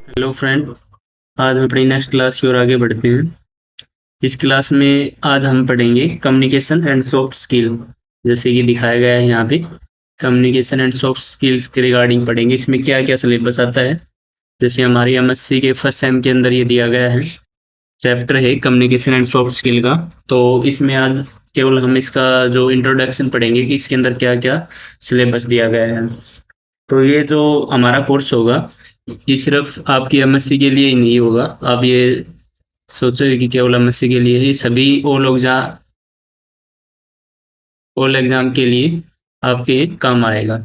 Hello friend. आज हम अपनी नेक्स्ट क्लास की ओर आगे बढ़ते हैं। इस क्लास में आज हम पढ़ेंगे कम्युनिकेशन एंड सॉफ्ट स्किल। जैसे कि दिखाया गया है यहाँ पे, कम्युनिकेशन एंड सॉफ्ट स्किल्स के रिगार्डिंग पढ़ेंगे। इसमें क्या क्या सिलेबस आता है। जैसे हमारी एमएससी के फर्स्ट सेम के अंदर ये दिया गया है, चैप्टर है कम्युनिकेशन एंड सॉफ्ट स्किल का। तो इसमें आज केवल हम इसका जो इंट्रोडक्शन पढ़ेंगे कि इसके अंदर क्या क्या सिलेबस दिया गया है। तो ये जो हमारा कोर्स होगा, ये सिर्फ आपकी एमएससी के लिए ही नहीं होगा। आप ये सोचो कि केवल एमएससी के लिए ही, सभी ऑल एग्जाम के लिए आपके काम आएगा।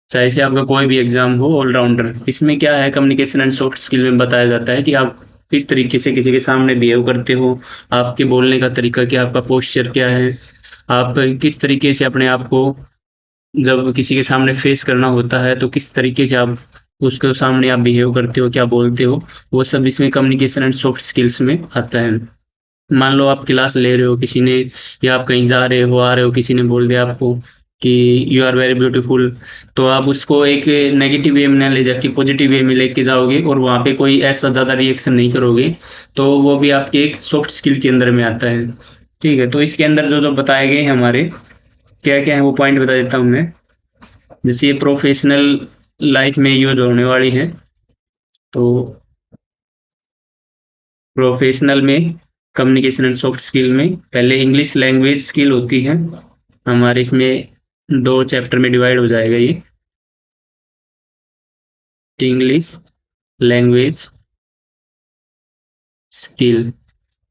चाहे से आपका कोई भी एग्जाम हो, ऑलराउंडर। इसमें क्या है, कम्युनिकेशन एंड सॉफ्ट स्किल में बताया जाता है कि आप किस तरीके से किसी के सामने बिहेव करते हो, आपके बोलने का तरीका क्या, आपका पोस्चर क्या है, आप किस तरीके से अपने आप को जब किसी के सामने फेस करना होता है तो किस तरीके से आप उसके सामने आप बिहेव करते हो, क्या बोलते हो। वो सब इसमें कम्युनिकेशन एंड सॉफ्ट स्किल्स में आता है। मान लो आप क्लास ले रहे हो किसी ने, या आप कहीं जा रहे हो आ रहे हो, किसी ने बोल दिया आपको कि यू आर वेरी ब्यूटीफुल, तो आप उसको एक नेगेटिव वे में ना ले जाके पॉजिटिव वे में लेके जाओगे और वहाँ पे कोई ऐसा ज़्यादा रिएक्शन नहीं करोगे। तो वो भी आपके एक सॉफ्ट स्किल के अंदर में आता है। ठीक है, तो इसके अंदर जो जो बताए गए हैं हमारे, क्या क्या है वो पॉइंट बता देता हूँ मैं। जैसे ये प्रोफेशनल लाइफ में यूज होने वाली है, तो प्रोफेशनल में कम्युनिकेशन एंड सॉफ्ट स्किल में पहले इंग्लिश लैंग्वेज स्किल होती है हमारे। इसमें दो चैप्टर में डिवाइड हो जाएगा ये, इंग्लिश लैंग्वेज स्किल।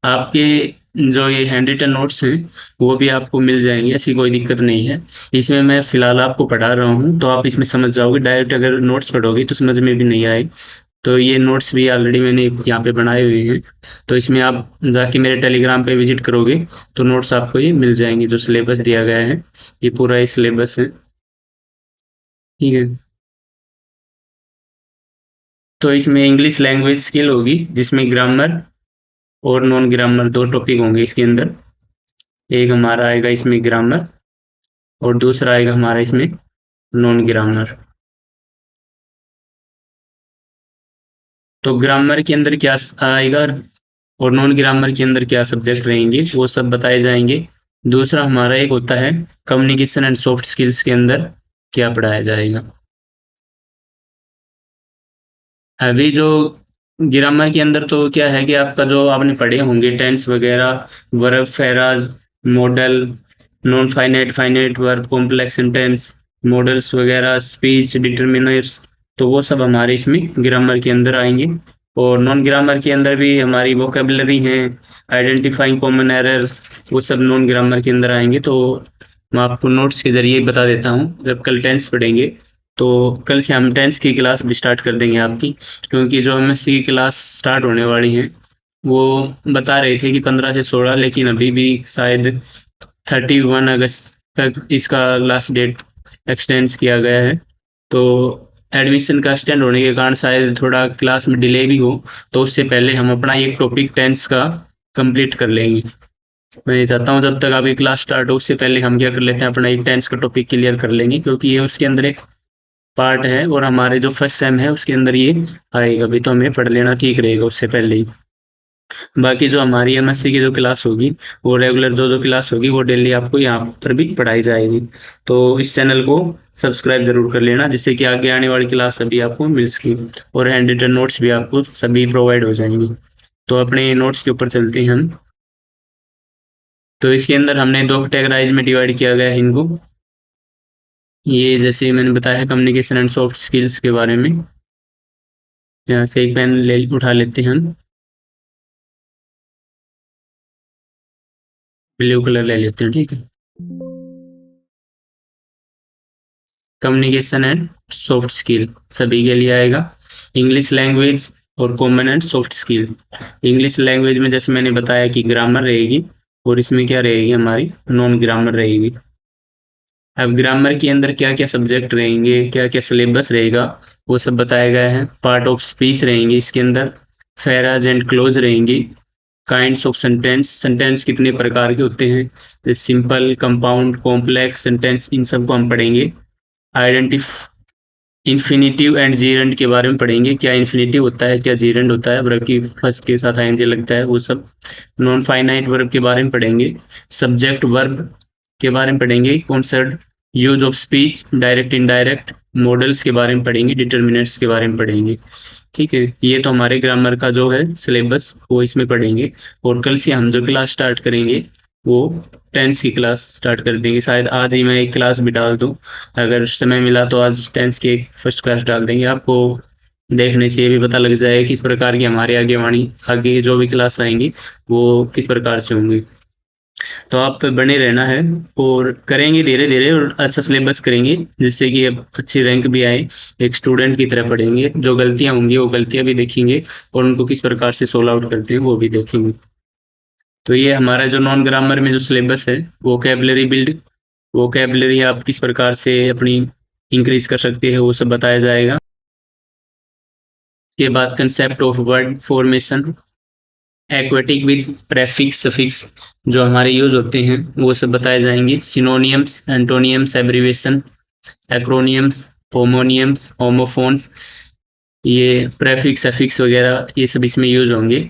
आपके जो ये हैंड रिटन नोट्स हैं वो भी आपको मिल जाएंगे, ऐसी कोई दिक्कत नहीं है। इसमें मैं फिलहाल आपको पढ़ा रहा हूँ तो आप इसमें समझ जाओगे। डायरेक्ट अगर नोट्स पढ़ोगे तो समझ में भी नहीं आए। तो ये नोट्स भी ऑलरेडी मैंने यहाँ पे बनाए हुए हैं। तो इसमें आप जाके मेरे टेलीग्राम पे विजिट करोगे तो नोट्स आपको ये मिल जाएंगे। जो सिलेबस दिया गया है, ये पूरा ही सिलेबस है। ठीक है, तो इसमें इंग्लिश लैंग्वेज स्किल होगी जिसमें ग्रामर और नॉन ग्रामर दो टॉपिक होंगे इसके अंदर। एक हमारा आएगा इसमें ग्रामर और दूसरा आएगा हमारा इसमें नॉन ग्रामर। तो ग्रामर के अंदर क्या आएगा और नॉन ग्रामर के अंदर क्या सब्जेक्ट रहेंगे वो सब बताए जाएंगे। दूसरा हमारा एक होता है कम्युनिकेशन एंड सॉफ्ट स्किल्स के अंदर क्या पढ़ाया जाएगा। अभी जो ग्रामर के अंदर तो क्या है कि आपका जो आपने पढ़े होंगे टेंस वगैरह, verb, phrase, model, non finite, finite verb, complex sentence, models वगैरह, स्पीच डिटर्मिनर्स, तो वो सब हमारे इसमें ग्रामर के अंदर आएंगे। और नॉन ग्रामर के अंदर भी हमारी वोकेबलरी है, आइडेंटिफाइंग कॉमन एरर, वो सब नॉन ग्रामर के अंदर आएंगे। तो मैं आपको नोट्स के जरिए बता देता हूँ। जब कल टेंस पढ़ेंगे तो कल से हम टेंस की क्लास भी स्टार्ट कर देंगे आपकी, क्योंकि जो एमएससी की क्लास स्टार्ट होने वाली है वो बता रहे थे कि 15 से 16, लेकिन अभी भी शायद 31 अगस्त तक इसका लास्ट डेट एक्सटेंड किया गया है। तो एडमिशन का एक्सटेंड होने के कारण शायद थोड़ा क्लास में डिले भी हो। तो उससे पहले हम अपना एक टॉपिक टेंस का कंप्लीट कर लेंगे। मैं ये चाहता हूँ जब तक आपकी क्लास स्टार्ट हो उससे पहले हम क्या कर लेते हैं, अपना एक टेंस का टॉपिक क्लियर कर लेंगे, क्योंकि ये उसके अंदर एक पार्ट है और हमारे जो फर्स्ट सेम है उसके अंदर ये आएगा भी, तो हमें पढ़ लेना ठीक रहेगा उससे पहले ही। बाकी जो हमारी एमएससी की जो क्लास होगी, वो रेगुलर जो जो क्लास होगी वो डेली आपको यहाँ पर भी पढ़ाई जाएगी। तो इस चैनल को सब्सक्राइब जरूर कर लेना, जिससे कि आगे आने वाली क्लास सभी आपको मिल सके और हैंड रिटन नोट्स भी आपको सभी प्रोवाइड हो जाएंगी। तो अपने नोट्स के ऊपर चलते हैं हम। तो इसके अंदर हमने दो कैटेगराइज में डिवाइड किया गया है इनको। ये जैसे मैंने बताया कम्युनिकेशन एंड सॉफ्ट स्किल्स के बारे में। यहाँ से एक पेन ले उठा लेते हैं हम, ब्लू कलर ले लेते हैं। ठीक है, कम्युनिकेशन एंड सॉफ्ट स्किल सभी के लिए आएगा। इंग्लिश लैंग्वेज और common and soft skill. English language में जैसे मैंने बताया कि ग्रामर रहेगी, और इसमें क्या रहेगी, हमारी नॉन ग्रामर रहेगी। अब ग्रामर के अंदर क्या क्या सब्जेक्ट रहेंगे, क्या क्या सिलेबस रहेगा, वो सब बताया गया है। पार्ट ऑफ स्पीच रहेंगे इसके अंदर, फेराज एंड क्लोज रहेंगी। काइंड्स ऑफ सेंटेंस, सेंटेंस कितने प्रकार के होते हैं, सिंपल, कंपाउंड, कॉम्प्लेक्स सेंटेंस, इन सबको हम पढ़ेंगे। आइडेंटिफ इन्फिनिटिव एंड जीरेंड के बारे में पढ़ेंगे, क्या इन्फिनिटिव होता है, क्या जीरेंड होता है, वर्ब की फर्स्ट के साथ आईएनजी लगता है, वो सब। नॉन फाइनाइट वर्ब के बारे में पढ़ेंगे, सब्जेक्ट वर्ब के बारे में पढ़ेंगे, concept, use of speech, direct indirect, models के बारे में पढ़ेंगे, डिटर्मिनेंट्स के बारे में पढ़ेंगे। ठीक है, ये तो हमारे ग्रामर का जो है सिलेबस वो इसमें पढ़ेंगे। और कल से हम जो क्लास स्टार्ट करेंगे वो टेंस की क्लास स्टार्ट कर देंगे। शायद आज ही मैं एक क्लास भी डाल दूँ, अगर समय मिला तो आज टेंस की एक फर्स्ट क्लास डाल देंगे। आपको देखने से ये भी पता लग जाए किस प्रकार की हमारे आगे जो भी क्लास आएंगी वो किस प्रकार से होंगी। तो आप बने रहना है और करेंगे धीरे धीरे, और अच्छा सिलेबस करेंगे जिससे कि अब अच्छी रैंक भी आए। एक स्टूडेंट की तरह पढ़ेंगे, जो गलतियां होंगी वो गलतियां भी देखेंगे और उनको किस प्रकार से सोल्व आउट करते हैं वो भी देखेंगे। तो ये हमारा जो नॉन ग्रामर में जो सिलेबस है, वोकैबुलरी बिल्ड, वोकैबुलरी आप किस प्रकार से अपनी इंक्रीज कर सकते हैं वो सब बताया जाएगा। इसके बाद concept of word formation, aquatic with prefix suffix जो हमारे यूज होते हैं वो सब बताए जाएंगे। Synonyms, एंटोनियम्स, abbreviation, acronyms, homonyms, homophones, ये प्रेफिक्स सफिक्स वगैरह ये सब इसमें यूज होंगे।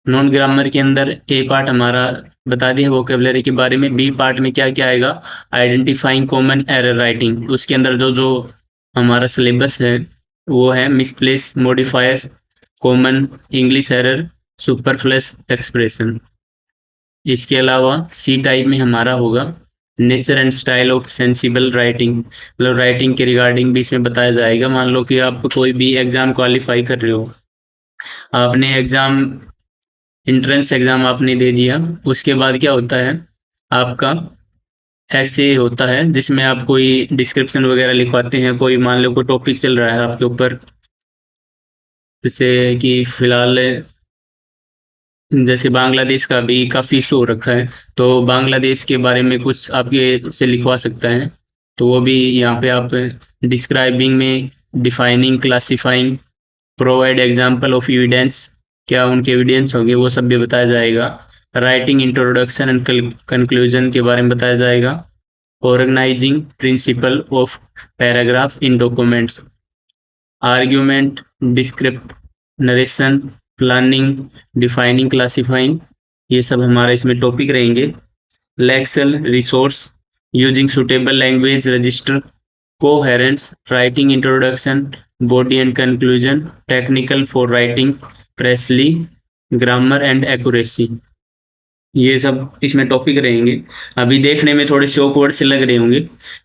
नॉन ग्रामर के अंदर ए पार्ट हमारा बता दिया वोकेबलरी के बारे में। बी पार्ट में क्या क्या आएगा, आइडेंटिफाइंग कॉमन एरर राइटिंग, उसके अंदर जो जो हमारा सिलेबस है वो है misplace, modifiers, common, English error, superfluous expression. इसके अलावा सी टाइप में हमारा होगा nature and style of sensible writing, मतलब राइटिंग के रिगार्डिंग भी इसमें बताया जाएगा। मान लो कि आप कोई भी एग्जाम क्वालिफाई कर रहे हो, आपने एग्जाम एंट्रेंस एग्जाम आपने दे दिया, उसके बाद क्या होता है आपका ऐसे होता है जिसमें आप कोई डिस्क्रिप्शन वगैरह लिखवाते हैं। कोई मान लो कोई टॉपिक चल रहा है आपके ऊपर, जैसे कि फिलहाल जैसे बांग्लादेश का भी काफ़ी इशू हो रखा है, तो बांग्लादेश के बारे में कुछ आपके से लिखवा सकता है, तो वो भी यहाँ पे आप डिस्क्राइबिंग में defining, classifying, provide example of evidence, क्या उनके एविडेंस होंगे वो सब भी बताया जाएगा। राइटिंग इंट्रोडक्शन एंड कंक्लूजन के बारे में बताया जाएगा। Organising principle of paragraph in documents, argument, descript, narration, planning, defining, classifying, ये सब हमारे इसमें टॉपिक रहेंगे। Lexical, resource, using suitable language register, coherence, writing introduction, body and conclusion, technical for writing, precisely, grammar and accuracy, ये सब इसमें topic रहेंगे। अभी देखने में थोड़े से ऑकवर्ड से लग रहे होंगे,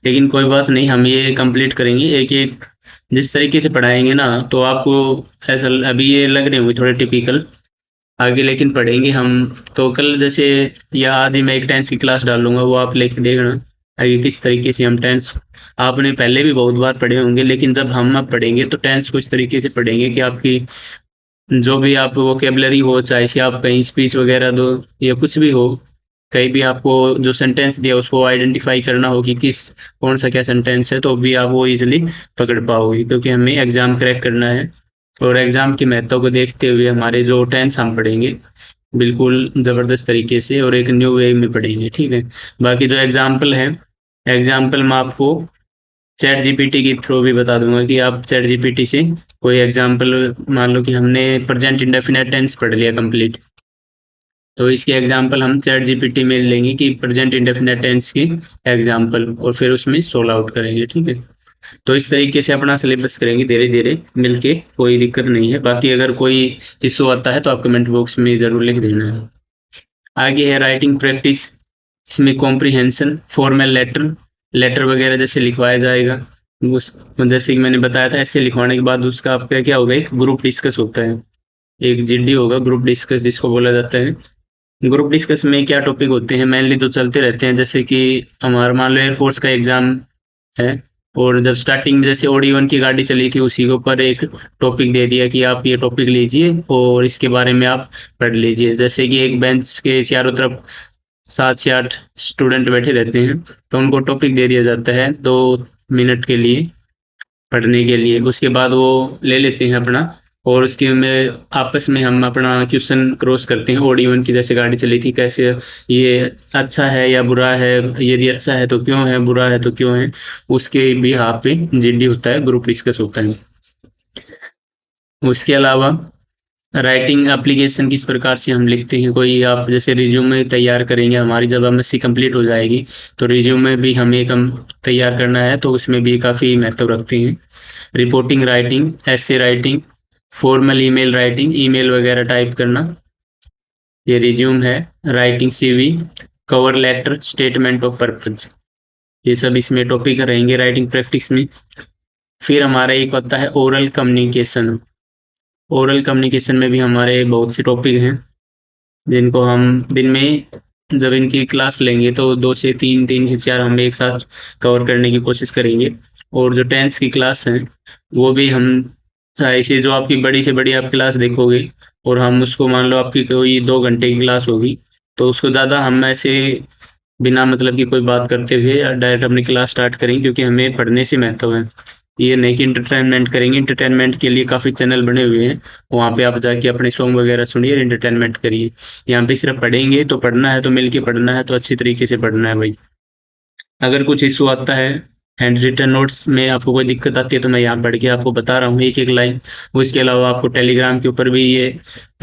लेकिन कोई बात नहीं, हम ये कंप्लीट करेंगे एक एक। जिस तरीके से पढ़ाएंगे ना तो आपको ऐसा अभी ये लग रहे होंगे थोड़े टिपिकल, आगे लेकिन पढ़ेंगे हम। तो कल जैसे या आज ही मैं एक टेंस की क्लास डाल लूंगा, वो आप लेके देखना आगे किस तरीके से हम टेंस, आपने पहले भी बहुत बार पढ़े होंगे लेकिन जब हम अब पढ़ेंगे तो टेंस कुछ तरीके से पढ़ेंगे कि आपकी जो भी आप वोकेबलरी हो, चाहे से आप कहीं स्पीच वगैरह दो या कुछ भी हो, कहीं भी आपको जो सेंटेंस दिया उसको आइडेंटिफाई करना हो कि किस कौन सा क्या सेंटेंस है, तो भी आप वो इजीली पकड़ पाओगे, क्योंकि हमें एग्जाम क्रैक करना है। और एग्जाम की महत्व को देखते हुए हमारे जो टेंस हम पढ़ेंगे बिल्कुल ज़बरदस्त तरीके से और एक न्यू वे में पढ़ेंगे। ठीक है, बाकी जो एग्जाम्पल है, एग्जाम्पल मैं आपको चैट जीपीटी के थ्रू भी बता दूंगा कि आप चैट जीपीटी से कोई एग्जाम्पल, मान लो कि हमने प्रेजेंट इंडेफिनिट टेंस पढ़ लिया कंप्लीट, तो इसके एग्जाम्पल हम चैट जीपीटी में लेंगे कि प्रेजेंट इंडेफिनिट टेंस की एग्जाम्पल, और फिर उसमें सोल्व आउट करेंगे। ठीक है, तो इस तरीके से अपना सिलेबस करेंगे धीरे धीरे मिलके, कोई दिक्कत नहीं है। बाकी अगर कोई इशू आता है तो आप कमेंट बॉक्स में ज़रूर लिख देना है। आगे है राइटिंग प्रैक्टिस, इसमें कॉम्प्रिहेंशन, फॉर्मल लेटर, लेटर वगैरह जैसे लिखवाया जाएगा, उस जैसे कि मैंने बताया था ऐसे लिखवाने के बाद उसका आपका क्या होगा, एक ग्रुप डिस्कस होता है, एक जीडी होगा, ग्रुप डिस्कस जिसको बोला जाता है। ग्रुप डिस्कस में क्या टॉपिक होते हैं मेनली जो चलते रहते हैं, जैसे कि हमारा मान लो एयरफोर्स का एग्जाम है, और जब स्टार्टिंग में जैसे ओडी 1 की गाड़ी चली थी उसी के ऊपर एक टॉपिक दे दिया कि आप ये टॉपिक लीजिए और इसके बारे में आप पढ़ लीजिए। जैसे कि एक बेंच के चारों तरफ 7 से 8 स्टूडेंट बैठे रहते हैं, तो उनको टॉपिक दे दिया जाता है 2 मिनट के लिए पढ़ने के लिए, उसके बाद वो ले लेते हैं अपना और उसके में आपस में हम अपना क्वेश्चन क्रॉस करते हैं OD1 की जैसे गाड़ी चली थी कैसे ये अच्छा है या बुरा है, यदि अच्छा है तो क्यों है, बुरा है तो क्यों है, उसके भी यहाँ पे GD होता है, ग्रुप डिस्कस होता है। उसके अलावा राइटिंग एप्लीकेशन किस प्रकार से हम लिखते हैं, कोई आप जैसे रिज्यूमे तैयार करेंगे, हमारी जब MSc कंप्लीट हो जाएगी तो रिज्यूमे भी हमें कम तैयार करना है, तो उसमें भी काफ़ी महत्व रखते हैं। रिपोर्टिंग राइटिंग, ऐसे writing, formal email writing, email वगैरह टाइप करना, ये रिज्यूम है। Writing CV, cover letter, statement of purpose, ये सब इसमें टॉपिक रहेंगे राइटिंग प्रैक्टिस में। फिर हमारा एक होता है ओरल कम्युनिकेशन। ओरल कम्युनिकेशन में भी हमारे बहुत से टॉपिक हैं जिनको हम दिन में जब इनकी क्लास लेंगे तो 2 से 3, 3 से 4 हम एक साथ कवर करने की कोशिश करेंगे। और जो 10th की क्लास है वो भी हम चाहे से जो आपकी बड़ी से बड़ी आप क्लास देखोगे और हम उसको मान लो आपकी कोई 2 घंटे की क्लास होगी तो उसको ज़्यादा हम ऐसे बिना मतलब की कोई बात करते हुए डायरेक्ट अपनी क्लास स्टार्ट करेंगे, क्योंकि हमें पढ़ने से महत्व है। ये नहीं कि इंटरटेनमेंट करेंगे, इंटरटेनमेंट के लिए काफ़ी चैनल बने हुए हैं, वहाँ पे आप जाके अपने सॉन्ग वगैरह सुनिए और इंटरटेनमेंट करिए। यहाँ पे सिर्फ पढ़ेंगे तो पढ़ना है, तो मिल के पढ़ना है, तो अच्छी तरीके से पढ़ना है भाई। अगर कुछ इशू आता है हैंड रिटन नोट्स में, आपको कोई दिक्कत आती है तो मैं यहाँ पढ़ के आपको बता रहा हूँ एक एक लाइन। उसके अलावा आपको टेलीग्राम के ऊपर भी ये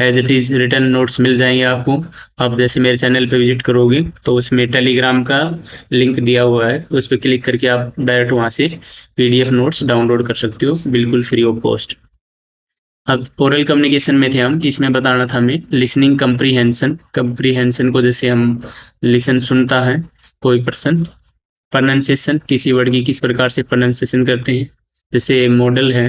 as it is written notes मिल जाएंगे आपको। आप जैसे मेरे चैनल पे विजिट करोगे तो उसमें टेलीग्राम का लिंक दिया हुआ है, उस पर क्लिक करके आप डायरेक्ट वहाँ से PDF नोट्स डाउनलोड कर सकते हो बिल्कुल फ्री ऑफ कॉस्ट। अब ओरल कम्युनिकेशन में थे हम, इसमें बताना था हमें लिसनिंग कम्प्रीहेंशन। कम्प्रीहेंशन को जैसे हम लिसन सुनता है कोई पर्सन, प्रोनाउंसिएशन, किसी वर्ड की किस प्रकार से प्रोनाउंसिएशन करते हैं, जैसे मॉडल है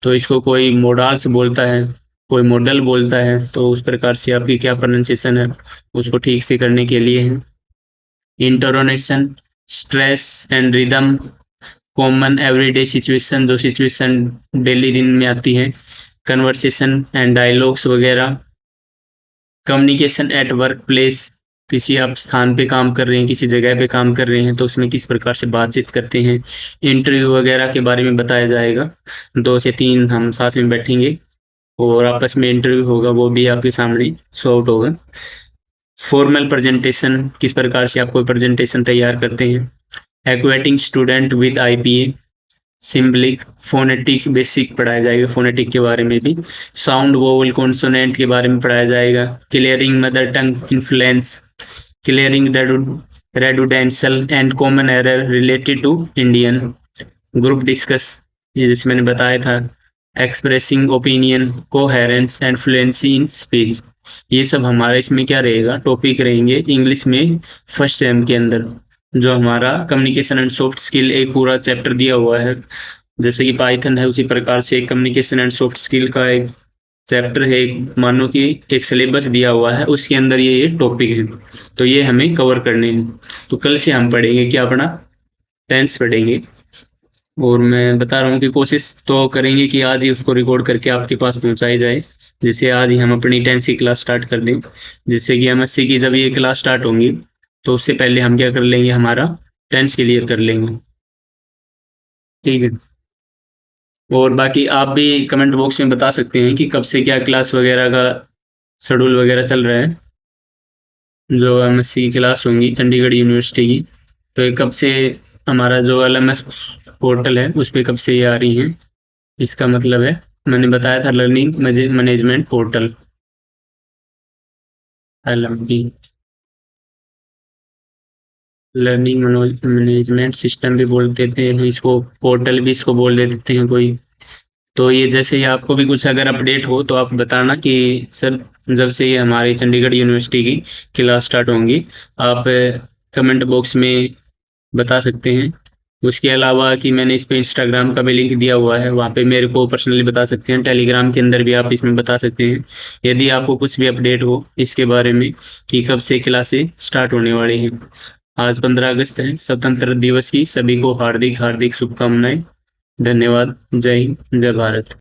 तो इसको कोई मोडाल्स बोलता है, कोई मॉडल बोलता है, तो उस प्रकार से आपकी क्या प्रोनाउंसिएशन है उसको ठीक से करने के लिए है। Intonation, stress and rhythm, common everyday situation, जो सिचुएशन डेली दिन में आती है, कन्वर्सेशन एंड डायलॉग्स वगैरह। कम्युनिकेशन एट वर्क प्लेस, किसी आप स्थान पे काम कर रहे हैं, किसी जगह पे काम कर रहे हैं तो उसमें किस प्रकार से बातचीत करते हैं। इंटरव्यू वगैरह के बारे में बताया जाएगा, 2 से 3 हम साथ में बैठेंगे और आपस में इंटरव्यू होगा, वो भी आपके सामने शो आउट होगा। फॉर्मल प्रेजेंटेशन, किस प्रकार से आप कोई प्रेजेंटेशन तैयार करते हैं। Acquainting student with IPA, symbolic, phonetic basic पढ़ाया जाएगा, फोनेटिक के बारे में भी। साउंड वोवल कॉन्सोनेंट के बारे में पढ़ाया जाएगा। Clearing mother tongue influence, clearing redundancies and common error related to Indian. Group discuss, ये जैसे मैंने बताया था। Expressing opinion, coherence and fluency in speech, ये सब हमारा इसमें क्या रहेगा टॉपिक रहेंगे इंग्लिश में फर्स्ट सेम के अंदर। जो हमारा कम्युनिकेशन एंड सॉफ्ट स्किल एक पूरा चैप्टर दिया हुआ है, जैसे कि पाइथन है उसी प्रकार से कम्युनिकेशन एंड सॉफ्ट स्किल का एक चैप्टर है, मानो कि एक सिलेबस दिया हुआ है उसके अंदर ये टॉपिक है, तो ये हमें कवर करने हैं। तो कल से हम पढ़ेंगे क्या, अपना टेंस पढ़ेंगे। और मैं बता रहा हूँ कि कोशिश तो करेंगे कि आज ही उसको रिकॉर्ड करके आपके पास पहुंचाई जाए, जिससे आज ही हम अपनी 10th की क्लास स्टार्ट कर दें, जिससे कि MSc की जब ये क्लास स्टार्ट होंगी तो उससे पहले हम क्या कर लेंगे, हमारा 10th क्लियर कर लेंगे। ठीक है। और बाकी आप भी कमेंट बॉक्स में बता सकते हैं कि कब से क्या क्लास वगैरह का शेड्यूल वगैरह चल रहा है, जो MSc की क्लास होंगी चंडीगढ़ यूनिवर्सिटी की, तो ये कब से हमारा जो LMS पोर्टल है उस पर कब से ये आ रही हैं, इसका मतलब है मैंने बताया था learning management portal, LMP, learning management system भी बोल देते हैं इसको, पोर्टल भी इसको बोल देते हैं कोई। तो ये जैसे ही आपको भी कुछ अगर अपडेट हो तो आप बताना कि सर जब से ये हमारी चंडीगढ़ यूनिवर्सिटी की क्लास स्टार्ट होंगी, आप कमेंट बॉक्स में बता सकते हैं। उसके अलावा कि मैंने इस पे इंस्टाग्राम का भी लिंक दिया हुआ है, वहाँ पे मेरे को पर्सनली बता सकते हैं, टेलीग्राम के अंदर भी आप इसमें बता सकते हैं यदि आपको कुछ भी अपडेट हो इसके बारे में कि कब से क्लासें स्टार्ट होने वाली हैं। आज 15 अगस्त है, स्वतंत्रता दिवस की सभी को हार्दिक हार्दिक शुभकामनाएं। धन्यवाद। जय हिंद, जय भारत।